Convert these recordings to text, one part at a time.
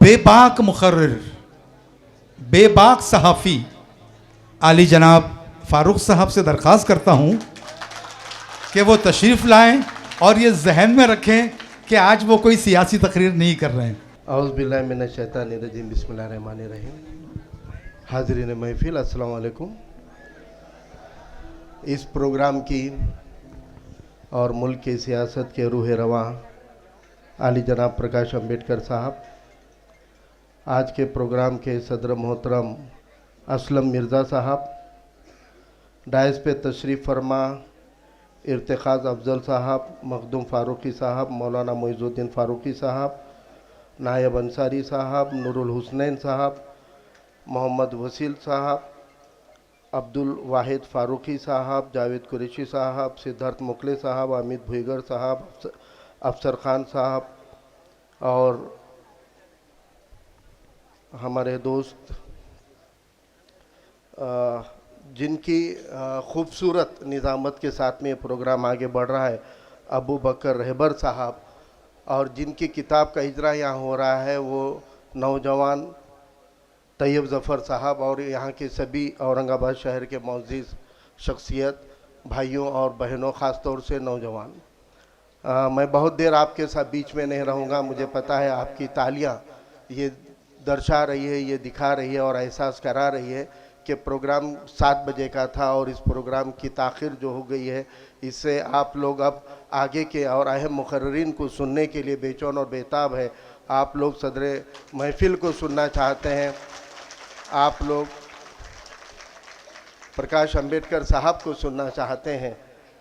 बेबाक मुकर्रिर, बेबाक सहाफ़ी आली जनाब फ़ारूक साहब से दरख्वास्त करता हूँ कि वो तशरीफ़ लाएं और ये जहन में रखें कि आज वो कोई सियासी तकरीर नहीं कर रहे हैं। औज़ुबिल्लाहि मिनश्शैतानिर्रजीम, बिस्मिल्लाहिर्रहमानिर्रहीम। हाज़रीन महफ़िल, अस्सलाम वालेकुम। इस प्रोग्राम की और मुल्क की सियासत के रूह रवां आली जनाब प्रकाश अम्बेडकर साहब, आज के प्रोग्राम के सदर मोहतरम असलम मिर्ज़ा साहब, डायस पे तशरीफ़ फरमा इर्तिखाज़ अफजल साहब, मखदूम फ़ारूकी साहब, मौलाना मोइज़ुद्दीन फ़ारूकी साहब, नायब अंसारी साहब, नूरुल हुसनैन साहब, मोहम्मद वसील साहब, अब्दुल वाहिद फ़ारूकी साहब, जावेद कुरैशी साहब, सिद्धार्थ मुकले साहब, अमित भुईगर साहब, अफसर खान साहब और हमारे दोस्त जिनकी खूबसूरत निज़ामत के साथ में प्रोग्राम आगे बढ़ रहा है, अबू बकर रहबर साहब, और जिनकी किताब का इजरा यहाँ हो रहा है वो नौजवान तैयब ज़फ़र साहब, और यहाँ के सभी औरंगाबाद शहर के मौजूद शख्सियत भाइयों और बहनों, ख़ास तौर से नौजवान। मैं बहुत देर आपके साथ बीच में नहीं रहूँगा। मुझे पता है आपकी तालियाँ ये दर्शा रही है, ये दिखा रही है और एहसास करा रही है कि प्रोग्राम 7 बजे का था और इस प्रोग्राम की ताख़िर जो हो गई है, इससे आप लोग अब आगे के और अहम मुक़र्रिरीन को सुनने के लिए बेचैन और बेताब है। आप लोग सदर महफ़िल को सुनना चाहते हैं, आप लोग प्रकाश अम्बेडकर साहब को सुनना चाहते हैं,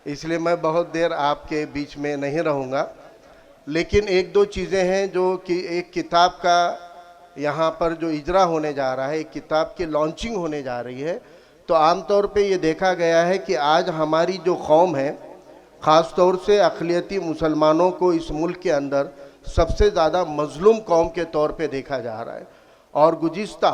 इसलिए मैं बहुत देर आपके बीच में नहीं रहूँगा। लेकिन एक दो चीज़ें हैं जो कि एक किताब का यहाँ पर जो इजरा होने जा रहा है, एक किताब की लॉन्चिंग होने जा रही है, तो आम तौर पे ये देखा गया है कि आज हमारी जो कौम है, ख़ास तौर से अक़लियती मुसलमानों को इस मुल्क के अंदर सबसे ज़्यादा मज़लूम कौम के तौर पे देखा जा रहा है। और गुज़िश्ता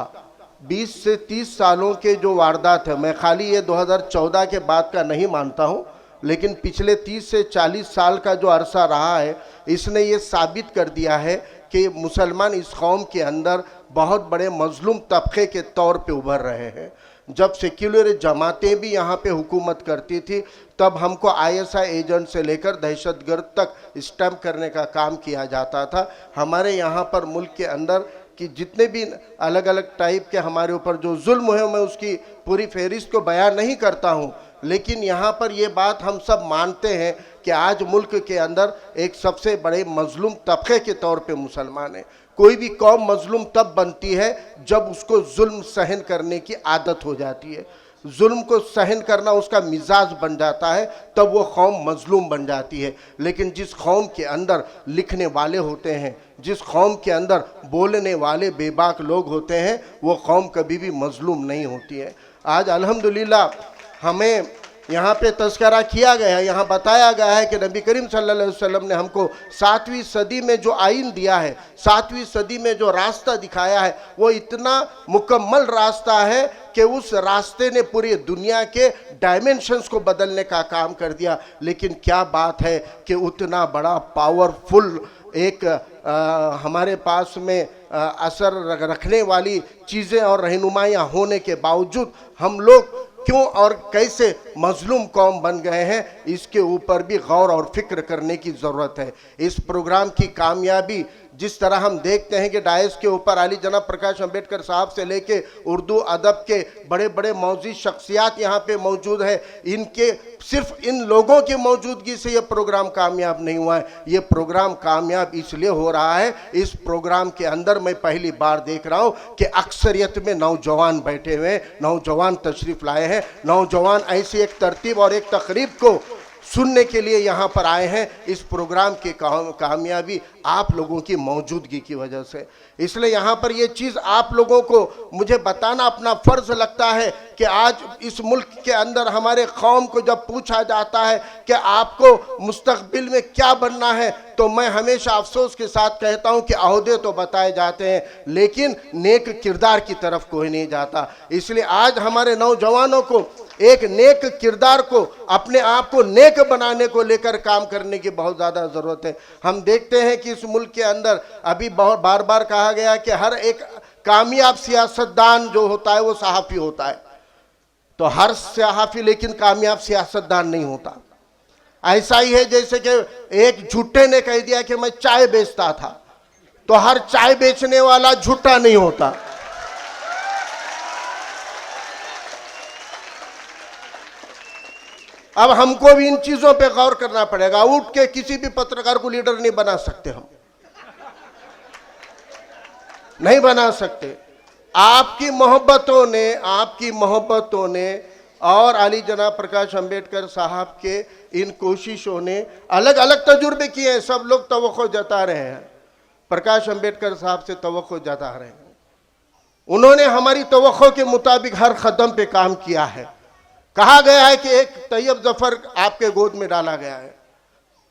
20 से 30 सालों के जो वारदात है, मैं खाली ये 2014 के बाद का नहीं मानता हूँ, लेकिन पिछले 30 से 40 साल का जो अरसा रहा है, इसने ये साबित कर दिया है कि मुसलमान इस कौम के अंदर बहुत बड़े मजलूम तबके के तौर पे उभर रहे हैं। जब सेक्युलर जमातें भी यहाँ पे हुकूमत करती थी, तब हमको ISI एजेंट से लेकर दहशतगर्द तक स्टैम्प करने का काम किया जाता था। हमारे यहाँ पर मुल्क के अंदर कि जितने भी अलग अलग टाइप के हमारे ऊपर जो जुल्म है, मैं उसकी पूरी फहरिस्त को बयान नहीं करता हूँ, लेकिन यहाँ पर ये बात हम सब मानते हैं कि आज मुल्क के अंदर एक सबसे बड़े मजलूम तबके के तौर पे मुसलमान है। कोई भी कौम मजलूम तब बनती है जब उसको जुल्म सहन करने की आदत हो जाती है, जुल्म को सहन करना उसका मिजाज बन जाता है, तब वो कौम मजलूम बन जाती है। लेकिन जिस कौम के अंदर लिखने वाले होते हैं, जिस कौम के अंदर बोलने वाले बेबाक लोग होते हैं, वो कौम कभी भी मजलूम नहीं होती है। आज अल्हम्दुलिल्लाह हमें यहाँ पे तज़किरा किया गया है, यहाँ बताया गया है कि नबी करीम सल्लल्लाहु अलैहि वसल्लम ने हमको 7वीं सदी में जो आइन दिया है, 7वीं सदी में जो रास्ता दिखाया है, वो इतना मुकम्मल रास्ता है कि उस रास्ते ने पूरी दुनिया के डायमेंशंस को बदलने का काम कर दिया। लेकिन क्या बात है कि उतना बड़ा पावरफुल एक हमारे पास में असर रखने वाली चीज़ें और रहनुमाइयाँ होने के बावजूद हम लोग क्यों और कैसे मजलूम कौम बन गए हैं, इसके ऊपर भी गौर और फिक्र करने की ज़रूरत है। इस प्रोग्राम की कामयाबी जिस तरह हम देखते हैं कि डायस के ऊपर आली जनाब प्रकाश अम्बेडकर साहब से लेके उर्दू अदब के बड़े बड़े मौजूद शख्सियात यहाँ पे मौजूद है, इनके सिर्फ इन लोगों की मौजूदगी से ये प्रोग्राम कामयाब नहीं हुआ है। ये प्रोग्राम कामयाब इसलिए हो रहा है, इस प्रोग्राम के अंदर मैं पहली बार देख रहा हूँ कि अक्सरियत में नौजवान बैठे हुए हैं, नौजवान तशरीफ़ लाए हैं, नौजवान ऐसी एक तरतीब और एक तकरीब को सुनने के लिए यहाँ पर आए हैं। इस प्रोग्राम की कामयाबी आप लोगों की मौजूदगी की वजह से, इसलिए यहाँ पर ये चीज़ आप लोगों को मुझे बताना अपना फ़र्ज़ लगता है कि आज इस मुल्क के अंदर हमारे कौम को जब पूछा जाता है कि आपको मुस्तक़बिल में क्या बनना है, तो मैं हमेशा अफसोस के साथ कहता हूँ कि अहदे तो बताए जाते हैं, लेकिन नेक किरदार की तरफ कोई नहीं जाता। इसलिए आज हमारे नौजवानों को एक नेक किरदार को, अपने आप को नेक बनाने को लेकर काम करने की बहुत ज़्यादा ज़रूरत है। हम देखते हैं कि इस मुल्क के अंदर अभी बहुत बार बार कहा गया कि हर एक कामयाब सियासतदान जो होता है वो सहाफ़ी होता है, तो हर सहाफ़ी लेकिन कामयाब सियासतदान नहीं होता। ऐसा ही है जैसे कि एक झूठे ने कह दिया कि मैं चाय बेचता था, तो हर चाय बेचने वाला झूठा नहीं होता। अब हमको भी इन चीजों पे गौर करना पड़ेगा। उठ के किसी भी पत्रकार को लीडर नहीं बना सकते, हम नहीं बना सकते। आपकी मोहब्बतों ने और अली जनाब प्रकाश अंबेडकर साहब के इन कोशिशों ने अलग अलग तजुर्बे किए हैं। सब लोग तवक्को जता रहे हैं, प्रकाश अंबेडकर साहब से तवक्को जता रहे हैं। उन्होंने हमारी तवक्को के मुताबिक हर कदम पे काम किया है। कहा गया है कि एक तैयब जफर आपके गोद में डाला गया है।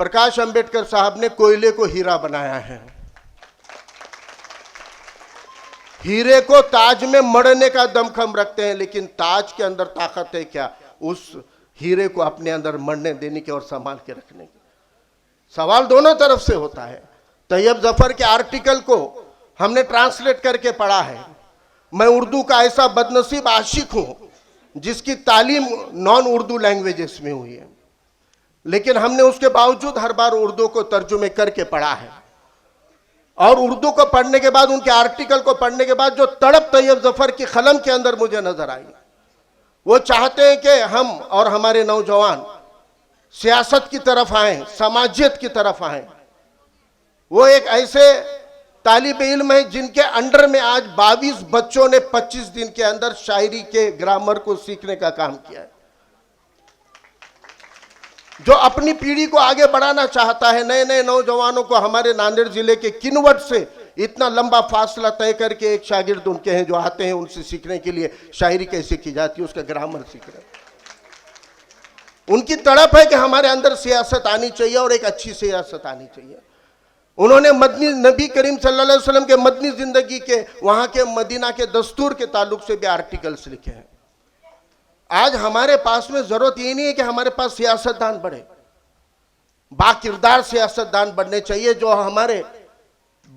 प्रकाश अंबेडकर साहब ने कोयले को हीरा बनाया है। हीरे को ताज में मढ़ने का दमखम रखते हैं, लेकिन ताज के अंदर ताकत है क्या उस हीरे को अपने अंदर मढ़ने देने की और संभाल के रखने की? सवाल दोनों तरफ से होता है। तैयब जफर के आर्टिकल को हमने ट्रांसलेट करके पढ़ा है। मैं उर्दू का ऐसा बदनसीब आशिक हूं जिसकी तालीम नॉन उर्दू लैंग्वेजेस में हुई है, लेकिन हमने उसके बावजूद हर बार उर्दू को तर्जुमे करके पढ़ा है। और उर्दू को पढ़ने के बाद, उनके आर्टिकल को पढ़ने के बाद जो तड़प तैयब जफर की कलम के अंदर मुझे नजर आई, वो चाहते हैं कि हम और हमारे नौजवान सियासत की तरफ आए, समाजियत की तरफ आए। वो एक ऐसे तालिब इल्म है जिनके अंडर में आज 22 बच्चों ने 25 दिन के अंदर शायरी के ग्रामर को सीखने का काम किया है, जो अपनी पीढ़ी को आगे बढ़ाना चाहता है। नए नए नौजवानों को हमारे नांदेड़ जिले के किनवट से इतना लंबा फासला तय करके एक शागिर्द उनके हैं जो आते हैं उनसे सीखने के लिए शायरी कैसे की जाती है, उसका ग्रामर सीख रहे हैं। उनकी तड़प है कि हमारे अंदर सियासत आनी चाहिए और एक अच्छी सियासत आनी चाहिए। उन्होंने मदनी नबी करीम सल्लल्लाहु अलैहि वसल्लम के मदनी जिंदगी के, वहां के मदीना के दस्तूर के ताल्लुक से भी आर्टिकल्स लिखे हैं। आज हमारे पास में जरूरत ये नहीं है कि हमारे पास सियासतदान बढ़े, बाकिरदार सियासतदान बढ़ने चाहिए। जो हमारे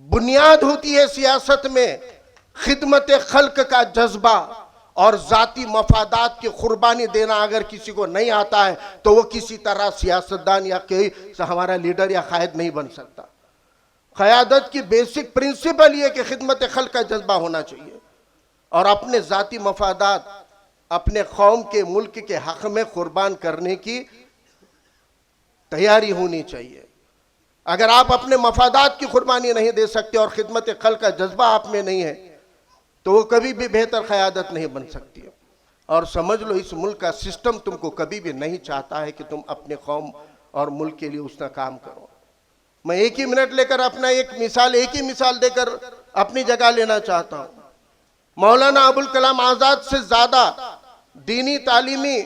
बुनियाद होती है सियासत में, खिदमत खल्क का जज्बा और जाती मफादात की कुर्बानी देना अगर किसी को नहीं आता है तो वो किसी तरह सियासतदान या कोई हमारा लीडर या कायद नहीं बन सकता। क़यादत की बेसिक प्रिंसिपल ये कि खिदमत खल्क का जज्बा होना चाहिए और अपने जाती मफादात, अपने कौम के, मुल्क के हक में कुर्बान करने की तैयारी होनी चाहिए। अगर आप अपने मफादात की कुर्बानी नहीं दे सकते और खिदमत खल्क का जज्बा आप में नहीं है तो वो कभी भी बेहतर क़यादत नहीं बन सकती है। और समझ लो इस मुल्क का सिस्टम तुमको कभी भी नहीं चाहता है कि तुम अपने कौम और मुल्क के लिए उसका काम करो। मैं एक ही मिनट लेकर अपना एक ही मिसाल देकर अपनी जगह लेना चाहता हूँ। मौलाना अबुल कलाम आज़ाद से ज़्यादा दीनी तालीमी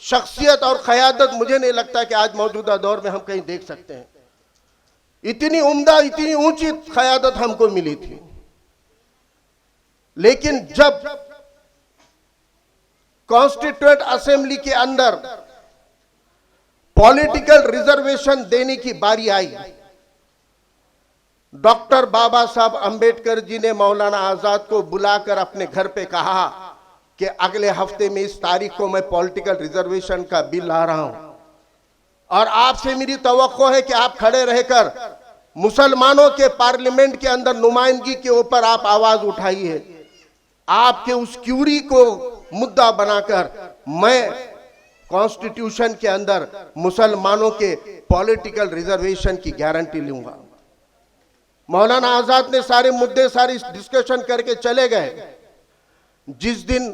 शख्सियत और क़यादत मुझे नहीं लगता कि आज मौजूदा दौर में हम कहीं देख सकते हैं। इतनी उम्दा, इतनी ऊंची क़यादत हमको मिली थी, लेकिन जब कॉन्स्टिट्यूएंट असेंबली के अंदर पॉलिटिकल रिजर्वेशन देने की बारी आई, डॉक्टर बाबा साहब अंबेडकर जी ने मौलाना आज़ाद को बुलाकर अपने घर पे कहा कि अगले हफ्ते में इस तारीख को मैं पॉलिटिकल रिजर्वेशन का बिल ला रहा हूं और आपसे मेरी तवक्को है कि आप खड़े रहकर मुसलमानों के पार्लियामेंट के अंदर नुमाइंदगी के ऊपर आप आवाज उठाइए। आपके उस क्यूरी को मुद्दा बनाकर मैं कॉन्स्टिट्यूशन के अंदर मुसलमानों के पॉलिटिकल रिजर्वेशन की गारंटी लूंगा। मौलाना आज़ाद ने सारे मुद्दे, सारी डिस्कशन करके चले गए। जिस दिन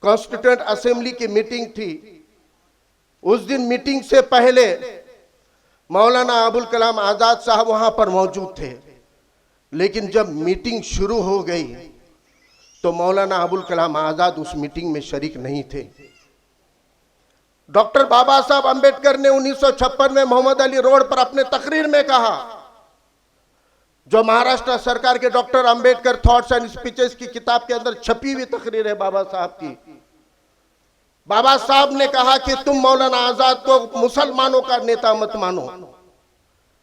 कॉन्स्टिट्यूएंट असेंबली की मीटिंग थी, उस दिन मीटिंग से पहले मौलाना अबुल कलाम आज़ाद साहब वहां पर मौजूद थे, लेकिन जब मीटिंग शुरू हो गई तो मौलाना अबुल कलाम आज़ाद उस मीटिंग में शरीक नहीं थे। डॉक्टर बाबा साहब अंबेडकर ने 1956 में मोहम्मद अली रोड पर अपने तकरीर में कहा, जो महाराष्ट्र सरकार के doctor Ambedkar thoughts and speeches की किताब के अंदर छपी हुई तकरीर है बाबा साहब की, बाबा साहब ने कहा कि तुम मौलाना आजाद को मुसलमानों का नेता मत मानो।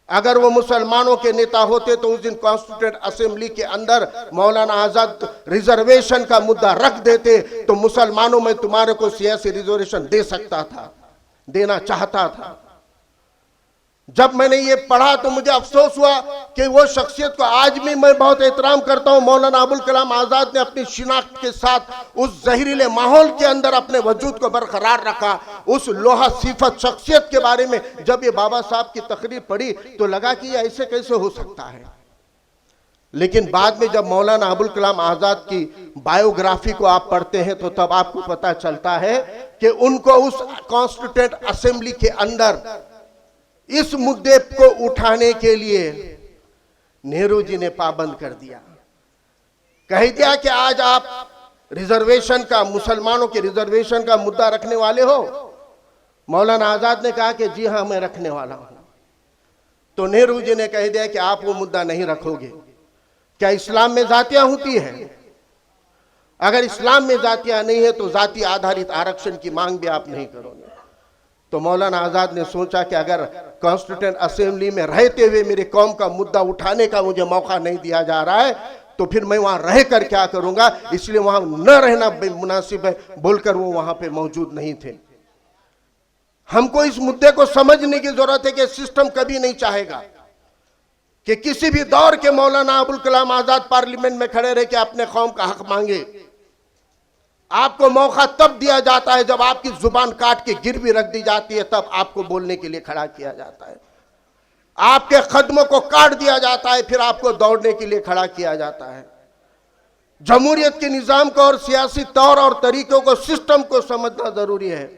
अगर वो मुसलमानों के नेता होते तो उस दिन कॉन्स्टिट्यूंट असेंबली के अंदर मौलाना आजाद रिजर्वेशन का मुद्दा रख देते तो मुसलमानों में तुम्हारे को सियासी रिजर्वेशन दे सकता था, देना चाहता था। जब मैंने ये पढ़ा तो मुझे अफसोस हुआ कि वो शख्सियत को आज भी मैं बहुत एहतराम करता हूं। मौलाना अबुल कलाम आजाद ने अपनी शिनाख्त के साथ उस जहरीले माहौल के अंदर अपने वजूद को बरकरार रखा। उस लोहा सिफत शख्सियत के बारे में जब ये बाबा साहब की तकरीर पढ़ी तो लगा कि ये ऐसे कैसे हो सकता है। लेकिन बाद में जब मौलाना अबुल कलाम आजाद की बायोग्राफी को आप पढ़ते हैं तो तब आपको पता चलता है कि उनको उस कॉन्स्टिट्यूंट असेंबली के अंदर इस मुद्दे को उठाने के लिए नेहरू जी ने पाबंद कर दिया। कह दिया कि आज आप रिजर्वेशन का, मुसलमानों के रिजर्वेशन का मुद्दा रखने वाले हो। मौलाना आजाद ने कहा कि जी हां मैं रखने वाला हूं। तो नेहरू जी ने कह दिया कि आप वो मुद्दा नहीं रखोगे। क्या इस्लाम में जातियां होती है? अगर इस्लाम में जातियां नहीं है तो जाति आधारित आरक्षण की मांग भी आप नहीं करोगे। तो मौलाना आजाद ने सोचा कि अगर कॉन्स्टिट्यूंट असेंबली में रहते हुए मेरे कौम का मुद्दा उठाने का मुझे मौका नहीं दिया जा रहा है तो फिर मैं वहां रह कर क्या करूंगा, इसलिए वहां न रहना मुनासिब है बोलकर वो वहां पे मौजूद नहीं थे। हमको इस मुद्दे को समझने की जरूरत है कि सिस्टम कभी नहीं चाहेगा कि किसी भी दौर के मौलाना अबुल कलाम आजाद पार्लियामेंट में खड़े रह के अपने कौम का हक मांगे। आपको मौका तब दिया जाता है जब आपकी जुबान काट के गिरवी रख दी जाती है, तब आपको बोलने के लिए खड़ा किया जाता है। आपके कदमों को काट दिया जाता है, फिर आपको दौड़ने के लिए खड़ा किया जाता है। जमहूरियत के निजाम को और सियासी तौर और तरीकों को, सिस्टम को समझना जरूरी है।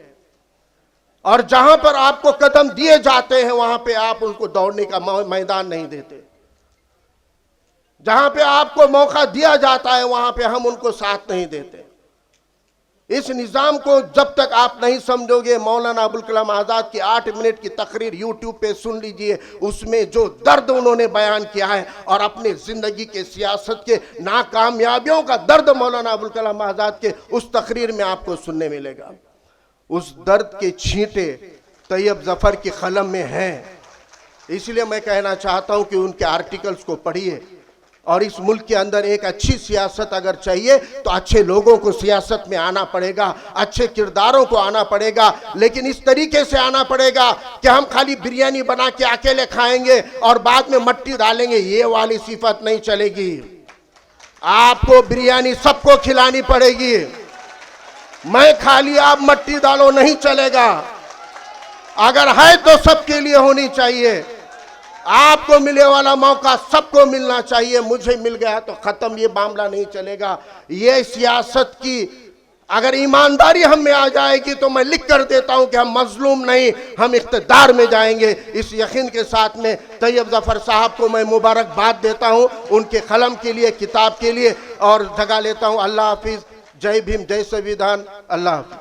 और जहां पर आपको कदम दिए जाते हैं वहां पे आप उनको दौड़ने का मैदान नहीं देते। जहां पे आपको मौका दिया जाता है वहां पे हम उनको साथ नहीं देते। इस निज़ाम को जब तक आप नहीं समझोगे, मौलाना अबुल कलाम आज़ाद की 8 मिनट की तकरीर यूट्यूब पे सुन लीजिए। उसमें जो दर्द उन्होंने बयान किया है और अपने ज़िंदगी के सियासत के नाकामयाबियों का दर्द मौलाना अबुल कलाम आज़ाद के उस तकरीर में आपको सुनने मिलेगा। उस दर्द के छींटे तैयब ज़फ़र की कलम में हैं। इसलिए मैं कहना चाहता हूँ कि उनके आर्टिकल्स को पढ़िए। और इस मुल्क के अंदर एक अच्छी सियासत अगर चाहिए तो अच्छे लोगों को सियासत में आना पड़ेगा, अच्छे किरदारों को आना पड़ेगा। लेकिन इस तरीके से आना पड़ेगा कि हम खाली बिरयानी बना के अकेले खाएंगे और बाद में मट्टी डालेंगे, ये वाली सिफत नहीं चलेगी। आपको बिरयानी सबको खिलानी पड़ेगी। मैं खाली आप मट्टी डालो नहीं चलेगा। अगर है तो सबके लिए होनी चाहिए। आपको मिलने वाला मौका सबको मिलना चाहिए। मुझे मिल गया तो खत्म, ये मामला नहीं चलेगा। ये सियासत की अगर ईमानदारी हम में आ जाएगी तो मैं लिख कर देता हूं कि हम मजलूम नहीं, हम इख्तिदार में जाएंगे। इस यकीन के साथ में तैयब ज़फ़र साहब को मैं मुबारकबाद देता हूं उनके कलम के लिए, किताब के लिए, और जगह लेता हूं। अल्लाह हाफिज़। जय भीम, जय संविधान। अल्लाह हाफिज़।